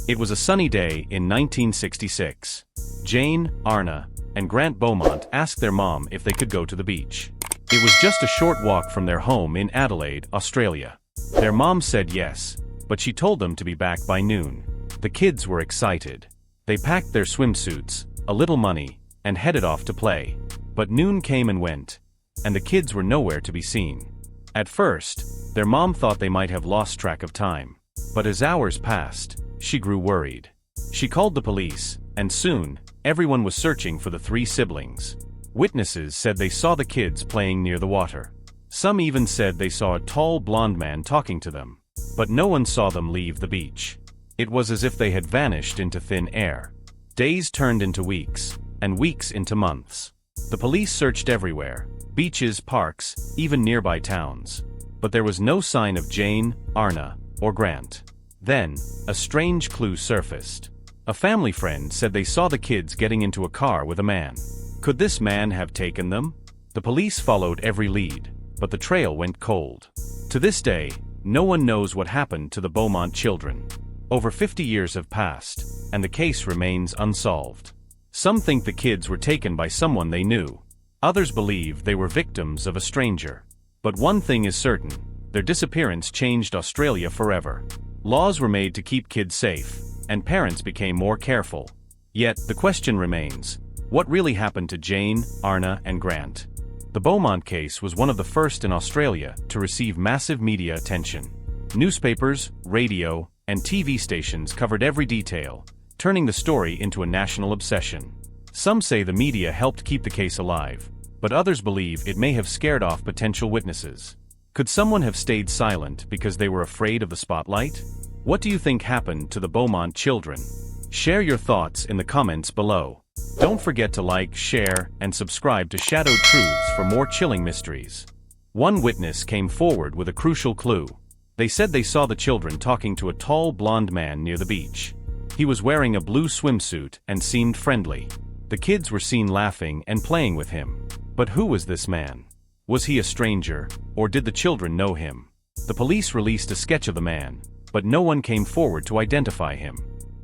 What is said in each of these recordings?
It was a sunny day in 1966. Jane, Arnna, and Grant Beaumont asked their mom if they could go to the beach. It was just a short walk from their home in Adelaide, Australia. Their mom said yes, but she told them to be back by noon. The kids were excited. They packed their swimsuits, a little money, and headed off to play. But noon came and went, and the kids were nowhere to be seen. At first, their mom thought they might have lost track of time. But as hours passed, she grew worried. She called the police, and soon, everyone was searching for the three siblings. Witnesses said they saw the kids playing near the water. Some even said they saw a tall blond man talking to them. But no one saw them leave the beach. It was as if they had vanished into thin air. Days turned into weeks, and weeks into months. The police searched everywhere, beaches, parks, even nearby towns. But there was no sign of Jane, Arnna, or Grant. Then, a strange clue surfaced. A family friend said they saw the kids getting into a car with a man. Could this man have taken them? The police followed every lead, but the trail went cold. To this day, no one knows what happened to the Beaumont children. Over 50 years have passed, and the case remains unsolved. Some think the kids were taken by someone they knew. Others believe they were victims of a stranger. But one thing is certain, their disappearance changed Australia forever. Laws were made to keep kids safe, and parents became more careful. Yet, the question remains, what really happened to Jane, Arnna, and Grant? The Beaumont case was one of the first in Australia to receive massive media attention. Newspapers, radio, and TV stations covered every detail, turning the story into a national obsession. Some say the media helped keep the case alive, but others believe it may have scared off potential witnesses. Could someone have stayed silent because they were afraid of the spotlight? What do you think happened to the Beaumont children? Share your thoughts in the comments below. Don't forget to like, share, and subscribe to Shadowed Truths for more chilling mysteries. One witness came forward with a crucial clue. They said they saw the children talking to a tall blond man near the beach. He was wearing a blue swimsuit and seemed friendly. The kids were seen laughing and playing with him. But who was this man? Was he a stranger, or did the children know him? The police released a sketch of the man, but no one came forward to identify him.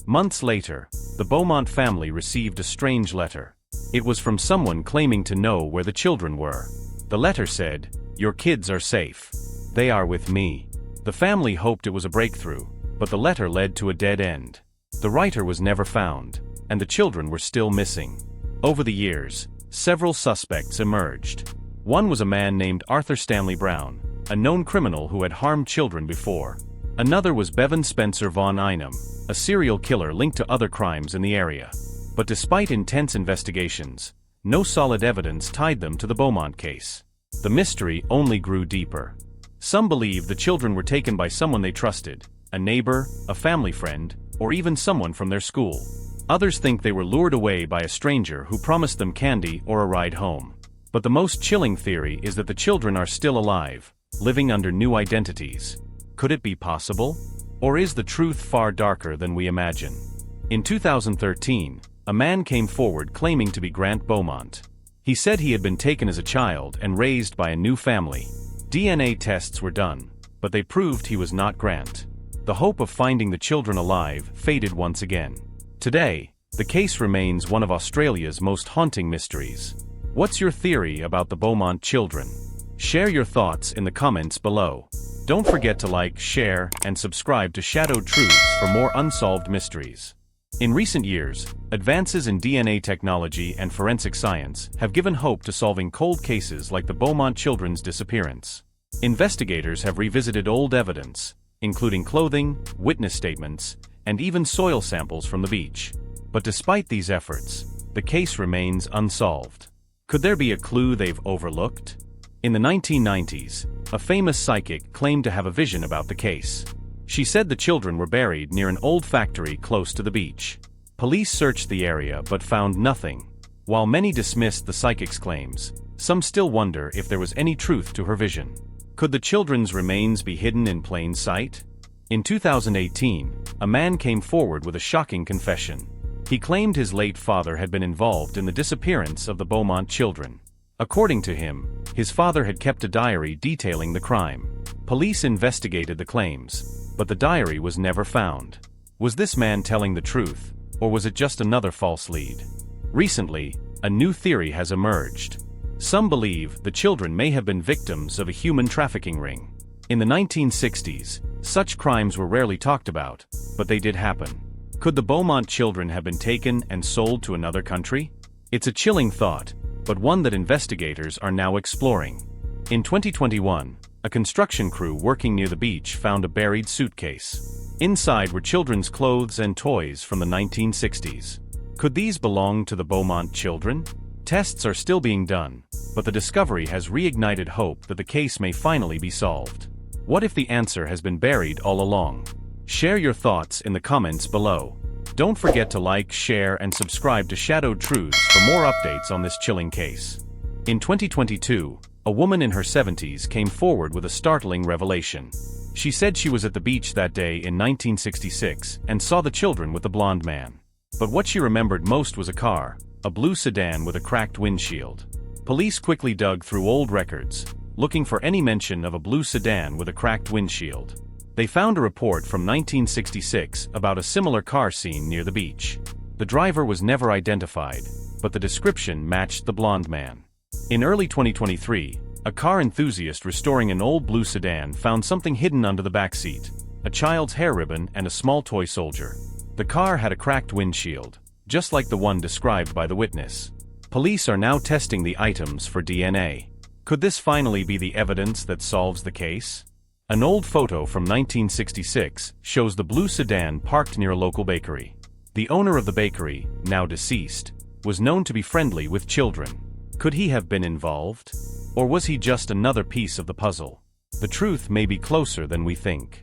Months later, the Beaumont family received a strange letter. It was from someone claiming to know where the children were. The letter said, "Your kids are safe. They are with me." The family hoped it was a breakthrough, but the letter led to a dead end. The writer was never found, and the children were still missing. Over the years, several suspects emerged. One was a man named Arthur Stanley Brown, a known criminal who had harmed children before. Another was Bevan Spencer Von Einem, a serial killer linked to other crimes in the area. But despite intense investigations, no solid evidence tied them to the Beaumont case. The mystery only grew deeper. Some believe the children were taken by someone they trusted, a neighbor, a family friend, or even someone from their school. Others think they were lured away by a stranger who promised them candy or a ride home. But the most chilling theory is that the children are still alive, living under new identities. Could it be possible? Or is the truth far darker than we imagine? In 2013, a man came forward claiming to be Grant Beaumont. He said he had been taken as a child and raised by a new family. DNA tests were done, but they proved he was not Grant. The hope of finding the children alive faded once again. Today, the case remains one of Australia's most haunting mysteries. What's your theory about the Beaumont children? Share your thoughts in the comments below. Don't forget to like, share, and subscribe to Shadowed Truths for more unsolved mysteries. In recent years, advances in DNA technology and forensic science have given hope to solving cold cases like the Beaumont children's disappearance. Investigators have revisited old evidence, including clothing, witness statements, and even soil samples from the beach. But despite these efforts, the case remains unsolved. Could there be a clue they've overlooked? In the 1990s, a famous psychic claimed to have a vision about the case. She said the children were buried near an old factory close to the beach. Police searched the area but found nothing. While many dismissed the psychic's claims, some still wonder if there was any truth to her vision. Could the children's remains be hidden in plain sight? In 2018, a man came forward with a shocking confession. He claimed his late father had been involved in the disappearance of the Beaumont children. According to him, his father had kept a diary detailing the crime. Police investigated the claims, but the diary was never found. Was this man telling the truth, or was it just another false lead? Recently, a new theory has emerged. Some believe the children may have been victims of a human trafficking ring. In the 1960s, such crimes were rarely talked about, but they did happen. Could the Beaumont children have been taken and sold to another country? It's a chilling thought, but one that investigators are now exploring. In 2021, a construction crew working near the beach found a buried suitcase. Inside were children's clothes and toys from the 1960s. Could these belong to the Beaumont children? Tests are still being done, but the discovery has reignited hope that the case may finally be solved. What if the answer has been buried all along? Share your thoughts in the comments below. Don't forget to like, share, and subscribe to Shadowed Truths for more updates on this chilling case. In 2022, a woman in her 70s came forward with a startling revelation. She said she was at the beach that day in 1966 and saw the children with the blonde man. But what she remembered most was a car, a blue sedan with a cracked windshield. Police quickly dug through old records, looking for any mention of a blue sedan with a cracked windshield. They found a report from 1966 about a similar car seen near the beach. The driver was never identified, but the description matched the blonde man. In early 2023, a car enthusiast restoring an old blue sedan found something hidden under the back seat: a child's hair ribbon and a small toy soldier. The car had a cracked windshield, just like the one described by the witness. Police are now testing the items for DNA. Could this finally be the evidence that solves the case? An old photo from 1966 shows the blue sedan parked near a local bakery. The owner of the bakery, now deceased, was known to be friendly with children. Could he have been involved? Or was he just another piece of the puzzle? The truth may be closer than we think.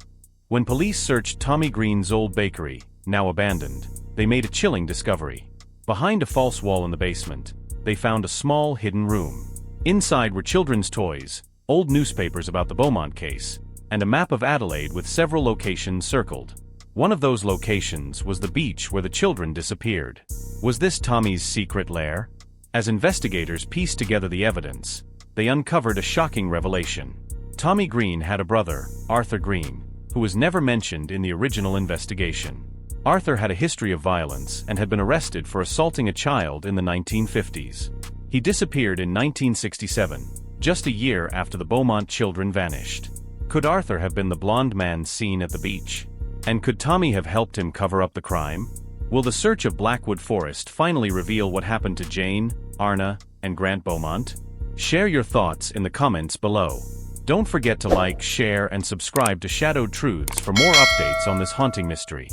When police searched Tommy Green's old bakery, now abandoned, they made a chilling discovery. Behind a false wall in the basement, they found a small hidden room. Inside were children's toys, old newspapers about the Beaumont case, and a map of Adelaide with several locations circled. One of those locations was the beach where the children disappeared. Was this Tommy's secret lair? As investigators pieced together the evidence, they uncovered a shocking revelation. Tommy Green had a brother, Arthur Green, who was never mentioned in the original investigation. Arthur had a history of violence and had been arrested for assaulting a child in the 1950s. He disappeared in 1967, just a year after the Beaumont children vanished. Could Arthur have been the blonde man seen at the beach? And could Tommy have helped him cover up the crime? Will the search of Blackwood Forest finally reveal what happened to Jane, Arnna, and Grant Beaumont? Share your thoughts in the comments below. Don't forget to like, share, and subscribe to Shadowed Truths for more updates on this haunting mystery.